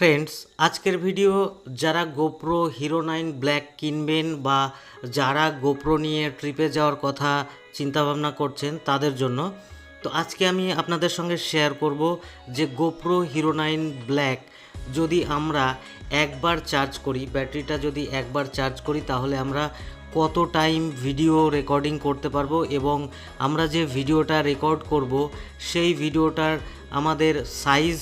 Friends, আজকের video যারা GoPro hero 9 black কিনবেন বা যারা গোপ্রো নিয়ে ট্রিপে যাওয়ার কথা চিন্তাভাবনা করছেন তাদের জন্য। তো আজকে আমি আপনাদের সঙ্গে শেয়ার করব যে গোপ্রো হিরো 9 ব্ল্যাক যদি আমরা একবার চার্জ করি, ব্যাটারিটা যদি একবার চার্জ করি, তাহলে আমরা কত টাইম ভিডিও রেকর্ডিং করতে পারবো এবং আমরা যে ভিডিওটা রেকর্ড করব সেই ভিডিওটার আমাদের সাইজ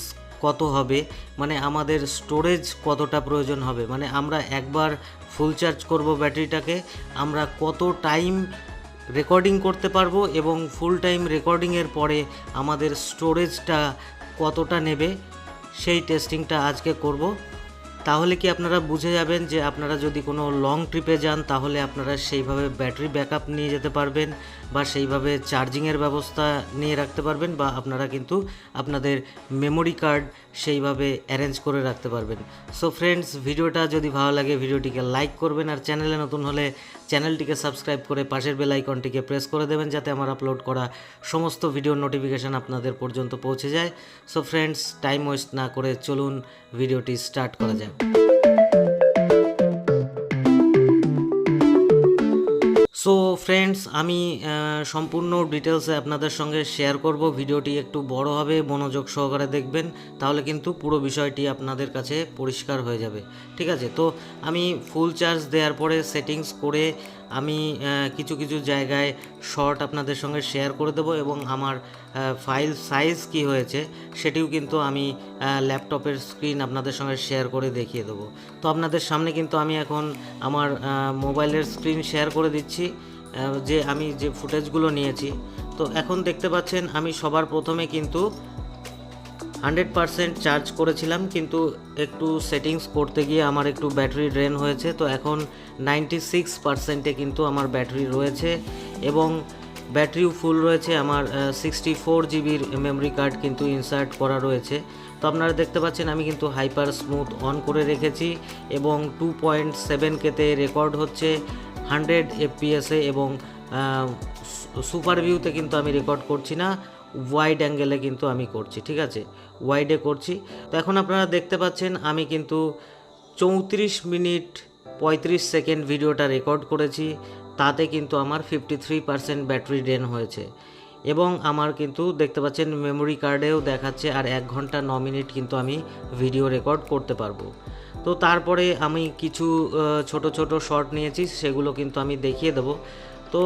কত হবে, মানে আমাদের স্টোরেজ কতটা প্রয়োজন হবে, মানে আমরা একবার ফুল চার্জ করব ব্যাটারিটাকে, আমরা কত টাইম রেকর্ডিং করতে পারবো এবং ফুল টাইম রেকর্ডিংয়ের পরে আমাদের স্টোরেজটা কতটা নেবে সেই টেস্টিংটা আজকে করব। তাহলে কি আপনারা বুঝে যাবেন যে আপনারা যদি কোনো লং ট্রিপে যান তাহলে আপনারা সেইভাবে ব্যাটারি ব্যাকআপ নিয়ে যেতে পারবেন বা সেইভাবে চার্জিংয়ের ব্যবস্থা নিয়ে রাখতে পারবেন, বা আপনারা কিন্তু আপনাদের মেমোরি কার্ড সেইভাবে অ্যারেঞ্জ করে রাখতে পারবেন। সো ফ্রেন্ডস, ভিডিওটা যদি ভালো লাগে ভিডিওটিকে লাইক করবেন, আর চ্যানেলে নতুন হলে চ্যানেলটিকে সাবস্ক্রাইব করে পাশের বেল আইকনটিকে প্রেস করে দেবেন যাতে আমার আপলোড করা সমস্ত ভিডিওর নোটিফিকেশান আপনাদের পর্যন্ত পৌঁছে যায়। সো ফ্রেন্ডস, টাইম ওয়েস্ট না করে চলুন ভিডিওটি স্টার্ট করা যাক। সো ফ্রেন্ডস, আমি সম্পূর্ণ ডিটেলসে আপনাদের সঙ্গে শেয়ার করব। ভিডিওটি একটু বড় হবে, মনোযোগ সহকারে দেখবেন, তাহলে কিন্তু পুরো বিষয়টি আপনাদের কাছে পরিষ্কার হয়ে যাবে। ঠিক আছে, তো আমি ফুল চার্জ দেওয়ার পরে সেটিংস করে আমি কিছু কিছু জায়গায় শর্ট আপনাদের সঙ্গে শেয়ার করে দেবো এবং আমার ফাইল সাইজ কি হয়েছে সেটিও কিন্তু আমি ল্যাপটপের স্ক্রিন আপনাদের সঙ্গে শেয়ার করে দেখিয়ে দেবো। তো আপনাদের সামনে কিন্তু আমি এখন আমার মোবাইলের স্ক্রিন শেয়ার করে দিচ্ছি যে আমি যে ফুটেজগুলো নিয়েছি। তো এখন দেখতে পাচ্ছেন আমি সবার প্রথমে কিন্তু 100% চার্জ করেছিলাম, কিন্তু একটু সেটিংস করতে গিয়ে আমার একটু ব্যাটারি ড্রেন হয়েছে। তো এখন 96%-এ কিন্তু আমার ব্যাটারি রয়েছে এবং ব্যাটারিও ফুল রয়েছে। আমার 64 জিবির মেমরি কার্ড কিন্তু ইনসার্ট করা রয়েছে। তো আপনারা দেখতে পাচ্ছেন আমি কিন্তু হাইপার স্মুথ অন করে রেখেছি এবং 2.7Kতে রেকর্ড হচ্ছে 100 FPS-এ এবং সুপার ভিউতে কিন্তু আমি রেকর্ড করছি না, ওয়াইড অ্যাঙ্গেলে কিন্তু আমি করছি। ঠিক আছে, ওয়াইডে করছি। তো এখন আপনারা দেখতে পাচ্ছেন আমি কিন্তু 34 মিনিট 35 সেকেন্ড ভিডিওটা রেকর্ড করেছি, তাতে কিন্তু আমার 53% ব্যাটারি ড্রেন হয়েছে এবং আমার কিন্তু দেখতে পাচ্ছেন মেমোরি কার্ডেও দেখাচ্ছে আর 1 ঘন্টা 9 মিনিট কিন্তু আমি ভিডিও রেকর্ড করতে পারবো। তো তারপরে আমি কিছু ছোট ছোট শর্ট নিয়েছি, সেগুলো কিন্তু আমি দেখিয়ে দেবো। তো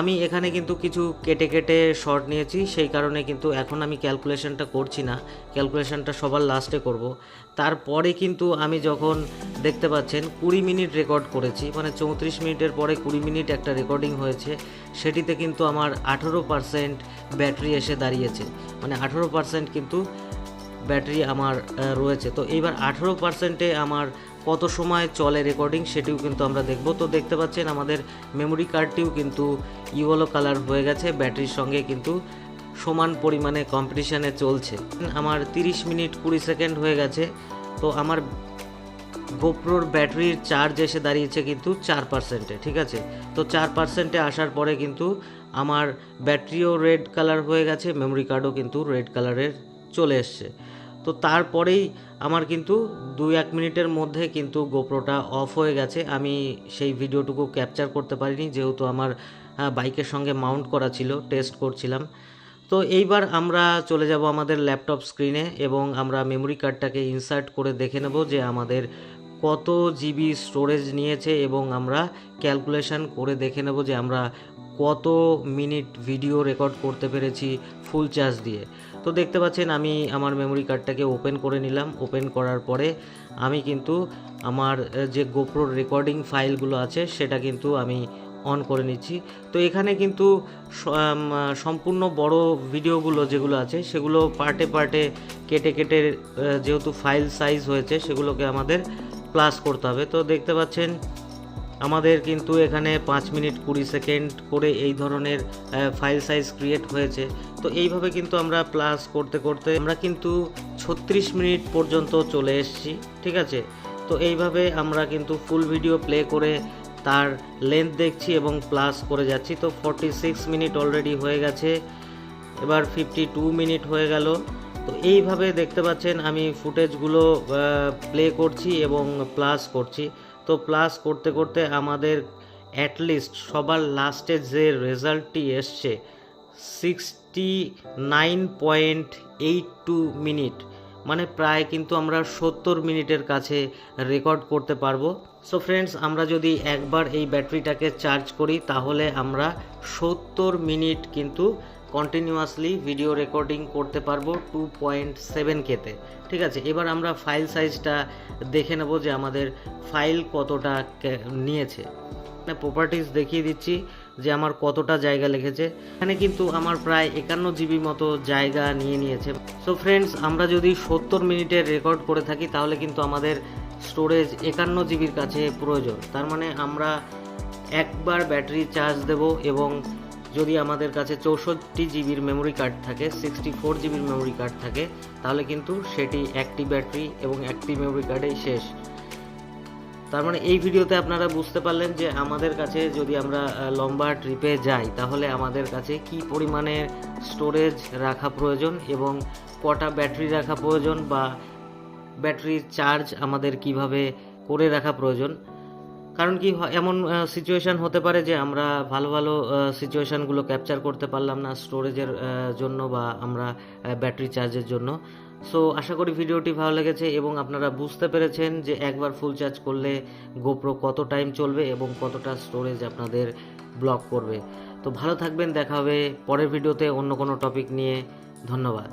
আমি এখানে কিন্তু কিছু কেটে কেটে শর্ট নিয়েছি, সেই কারণে কিন্তু এখন আমি ক্যালকুলেশনটা করছি না, ক্যালকুলেশনটা সবার লাস্টে করব। তারপরে কিন্তু আমি যখন দেখতে পাচ্ছেন 20 মিনিট রেকর্ড করেছি, মানে 34 মিনিটের পরে 20 মিনিট একটা রেকর্ডিং হয়েছে, সেটিতে কিন্তু আমার 18% ব্যাটারি এসে দাঁড়িয়েছে, মানে 18% কিন্তু ব্যাটারি আমার রয়েছে। তো এইবার 18%-এ আমার কত সময় চলে রেকর্ডিং সেটিও কিন্তু আমরা দেখব। তো দেখতে পাচ্ছেন আমাদের মেমোরি কার্ডটিও কিন্তু ইয়েলো কালার হয়ে গেছে, ব্যাটারির সঙ্গে কিন্তু সমান পরিমাণে কম্পিটিশানে চলছে। আমার 30 মিনিট 20 সেকেন্ড হয়ে গেছে। তো আমার গোপ্রোর ব্যাটারির চার্জ এসে দাঁড়িয়েছে কিন্তু 4%-এ। ঠিক আছে, তো 4%-এ আসার পরে কিন্তু আমার ব্যাটারিও রেড কালার হয়ে গেছে, মেমোরি কার্ডও কিন্তু রেড কালারের চলে এসছে। তো তারপরেই আমার কিন্তু 2-1 মিনিটের মধ্যে কিন্তু গোপ্রোটা অফ হয়ে গেছে। আমি সেই ভিডিওটুকু ক্যাপচার করতে পারিনি, যেহেতু আমার বাইকের সঙ্গে মাউন্ট করা ছিল, টেস্ট করছিলাম। তো এইবার আমরা চলে যাব আমাদের ল্যাপটপ স্ক্রিনে এবং আমরা মেমোরি কার্ডটাকে ইনসার্ট করে দেখে নেব যে আমাদের কত জিবি স্টোরেজ নিয়েছে এবং আমরা ক্যালকুলেশন করে দেখে নেব যে আমরা কত মিনিট ভিডিও রেকর্ড করতে পেরেছি ফুল চার্জ দিয়ে। তো দেখতে পাচ্ছেন আমি আমার মেমোরি কার্ডটাকে ওপেন করে নিলাম। ওপেন করার পরে আমি কিন্তু আমার যে গোপ্রোর রেকর্ডিং ফাইলগুলো আছে সেটা কিন্তু আমি অন করে নিচ্ছি। তো এখানে কিন্তু সম্পূর্ণ বড় ভিডিওগুলো যেগুলো আছে সেগুলো পার্টে পার্টে কেটে কেটে যেহেতু ফাইল সাইজ হয়েছে সেগুলোকে আমাদের প্লাস করতে হবে। তো দেখতে পাচ্ছেন আমাদের কিন্তু এখানে 5 মিনিট 20 সেকেন্ড করে এই ধরনের ফাইল সাইজ ক্রিয়েট হয়েছে। তো এইভাবে কিন্তু আমরা প্লাস করতে করতে আমরা কিন্তু 36 মিনিট পর্যন্ত চলে এসেছি। ঠিক আছে, তো এইভাবে আমরা কিন্তু ফুল ভিডিও প্লে করে তার লেন্থ দেখছি এবং প্লাস করে যাচ্ছি। তো 46 মিনিট অলরেডি হয়ে গেছে, এবার 52 মিনিট হয়ে গেল। তো এইভাবে দেখতে পাচ্ছেন আমি ফুটেজগুলো প্লে করছি এবং প্লাস করছি। তো প্লাস করতে করতে আমাদের অ্যাটলিস্ট সবার লাস্টে যে রেজাল্টটি এসছে 69.82 মিনিট, মানে প্রায় কিন্তু আমরা 70 মিনিটের কাছে রেকর্ড করতে পারবো। সো ফ্রেন্ডস, আমরা যদি একবার এই ব্যাটারিটাকে চার্জ করি তাহলে আমরা 70 মিনিট কিন্তু কন্টিনিউয়াসলি ভিডিও রেকর্ডিং করতে পারবো 2.7K-তে। ঠিক আছে, এবার আমরা ফাইল সাইজটা দেখে নেব যে আমাদের ফাইল কতটা নিয়েছে। প্রপার্টিজ দেখিয়ে দিচ্ছি যে আমার কতটা জায়গা লেগেছে। এখানে কিন্তু আমার প্রায় 51 জিবি মতো জায়গা নিয়েছে। সো ফ্রেন্ডস, আমরা যদি 70 মিনিটের রেকর্ড করে থাকি তাহলে কিন্তু আমাদের স্টোরেজ 51 জিবির কাছে প্রয়োজন। তার মানে আমরা একবার ব্যাটারি চার্জ দেব এবং যদি আমাদের কাছে 64 জিবির মেমোরি কার্ড থাকে, 64 জিবির মেমোরি কার্ড থাকে, তাহলে কিন্তু সেটি একটি ব্যাটারি এবং একটি মেমোরি কার্ডেই শেষ। তার মানে এই ভিডিওতে আপনারা বুঝতে পারলেন যে আমাদের কাছে যদি আমরা লম্বা ট্রিপে যাই তাহলে আমাদের কাছে কি পরিমাণে স্টোরেজ রাখা প্রয়োজন এবং কটা ব্যাটারি রাখা প্রয়োজন বা ব্যাটারির চার্জ আমাদের কিভাবে করে রাখা প্রয়োজন। কারণ কি এমন সিচুয়েশান হতে পারে যে আমরা ভালো ভালো সিচুয়েশানগুলো ক্যাপচার করতে পারলাম না স্টোরেজের জন্য বা আমরা ব্যাটারি চার্জের জন্য। সো আশা করি ভিডিওটি ভালো লেগেছে এবং আপনারা বুঝতে পেরেছেন যে একবার ফুল চার্জ করলে গোপ্রো কত টাইম চলবে এবং কতটা স্টোরেজ আপনাদের ব্লক করবে। তো ভালো থাকবেন, দেখা হবে পরের ভিডিওতে অন্য কোনো টপিক নিয়ে। ধন্যবাদ।